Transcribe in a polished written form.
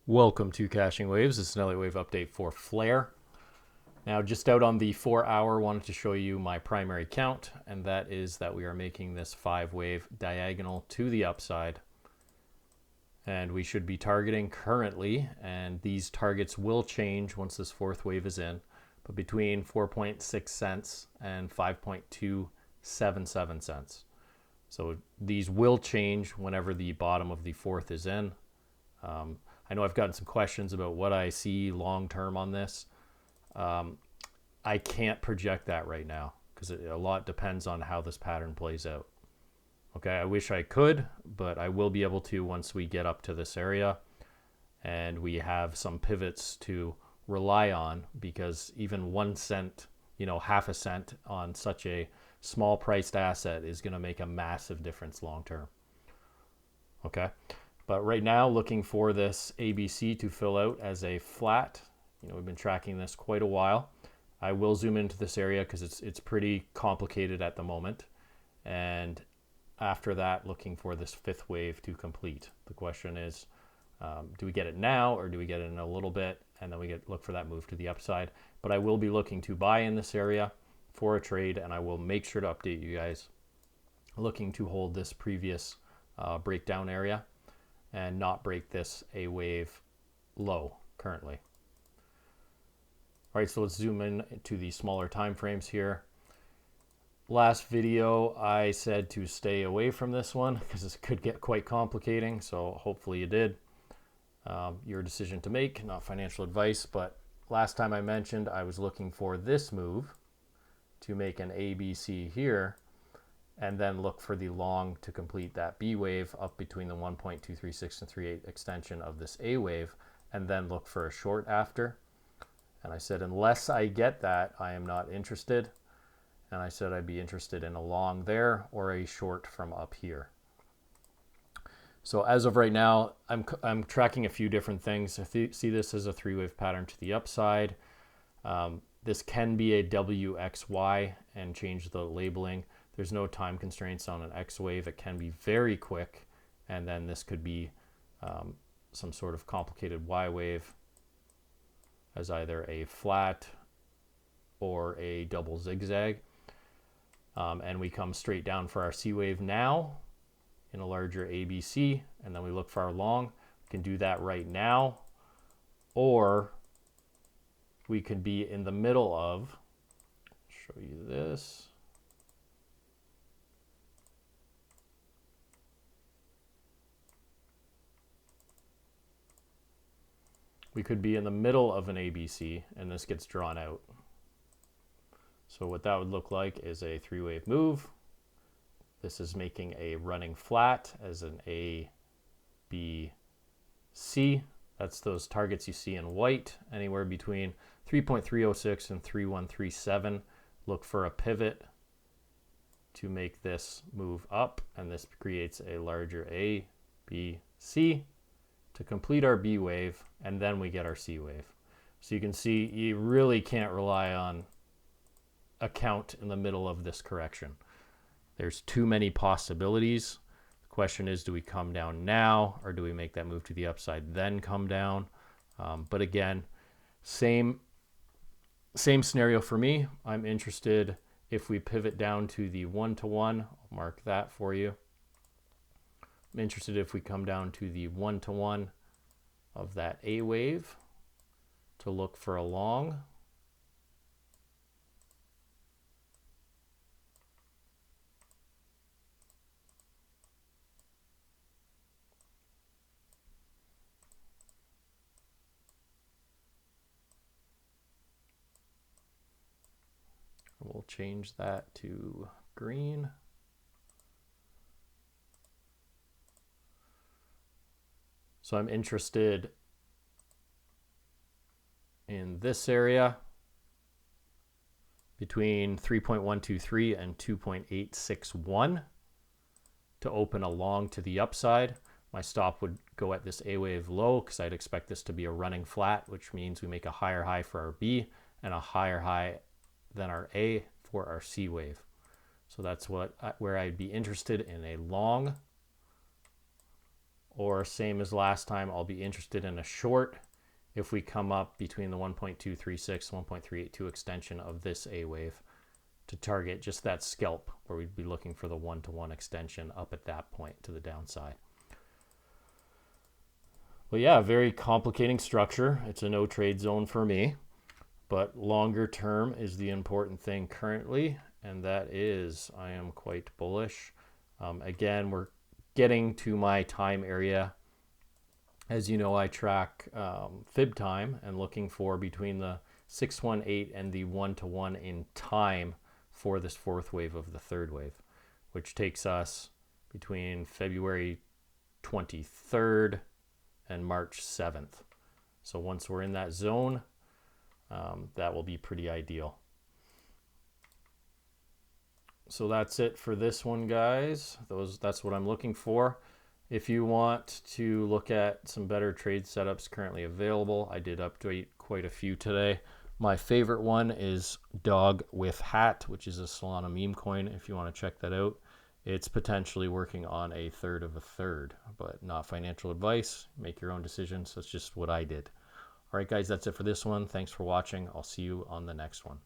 Welcome to Caching Waves. This is an Elliott Wave update for FLR. Now, just out on the 4 hour, wanted to show you my primary count, and that is that we are making this 5-wave diagonal to the upside. And we should be targeting currently, and these targets will change once this 4th wave is in, but between 4.6 cents and 5.277 cents. So these will change whenever the bottom of the 4th is in. I know I've gotten some questions about what I see long term on this. I can't project that right now because a lot depends on how this pattern plays out. Okay, I wish I could, but I will be able to once we get up to this area and we have some pivots to rely on, because even 1 cent, half a cent on such a small priced asset is going to make a massive difference long term. Okay. But right now, looking for this ABC to fill out as a flat. We've been tracking this quite a while. I will zoom into this area because it's pretty complicated at the moment. And after that, looking for this 5th wave to complete. The question is, do we get it now or do we get it in a little bit? And then we look for that move to the upside. But I will be looking to buy in this area for a trade, and I will make sure to update you guys. Looking to hold this previous breakdown area and not break this A wave low currently. All right, so let's zoom in to the smaller time frames here. Last video, I said to stay away from this one because this could get quite complicating. So hopefully you did. Your decision to make, not financial advice. But last time I mentioned I was looking for this move to make an ABC here, and then look for the long to complete that B wave up between the 1.236 and 38 extension of this A wave, and then look for a short after. And I said, unless I get that, I am not interested. And I said I'd be interested in a long there or a short from up here. So as of right now, I'm tracking a few different things. If you see this as a 3-wave pattern to the upside, this can be a WXY and change the labeling. There's no time constraints on an X wave. It can be very quick, and then this could be some sort of complicated Y wave as either a flat or a double zigzag. And we come straight down for our C wave now in a larger ABC, and then we look for our long. We can do that right now, or we could be in the middle of, show you this. We could be in the middle of an ABC and this gets drawn out. So what that would look like is a 3-wave move. This is making a running flat as an A, B, C. That's those targets you see in white, anywhere between 3.306 and 3137. Look for a pivot to make this move up, and this creates a larger A, B, C to complete our B wave, and then we get our C wave. So you can see you really can't rely on a count in the middle of this correction. There's too many possibilities. The question is, do we come down now or do we make that move to the upside then come down? But again, same scenario for me. I'm interested if we pivot down to the 1-to-1. I'll mark that for you. I'm interested if we come down to the 1-to-1 of that A wave to look for a long. We'll change that to green. So I'm interested in this area between 3.123 and 2.861 to open a long to the upside. My stop would go at this A wave low because I'd expect this to be a running flat, which means we make a higher high for our B and a higher high than our A for our C wave. So that's where I'd be interested in a long or same as last time, I'll be interested in a short if we come up between the 1.236, 1.382 extension of this A wave to target just that scalp where we'd be looking for the one-to-one extension up at that point to the downside. But yeah, very complicating structure. It's a no trade zone for me, but longer term is the important thing currently, and that is I am quite bullish. Again, we're getting to my time area. As you know, I track fib time and looking for between the 618 and the 1-to-1 in time for this fourth wave of the third wave, which takes us between February 23rd and March 7th. So once we're in that zone, that will be pretty ideal. So that's it for this one, guys. That's what I'm looking for. If you want to look at some better trade setups currently available, I did update quite a few today. My favorite one is Dog with Hat, which is a Solana meme coin. If you want to check that out, it's potentially working on a third of a third, but not financial advice. Make your own decisions. That's just what I did. All right, guys, that's it for this one. Thanks for watching. I'll see you on the next one.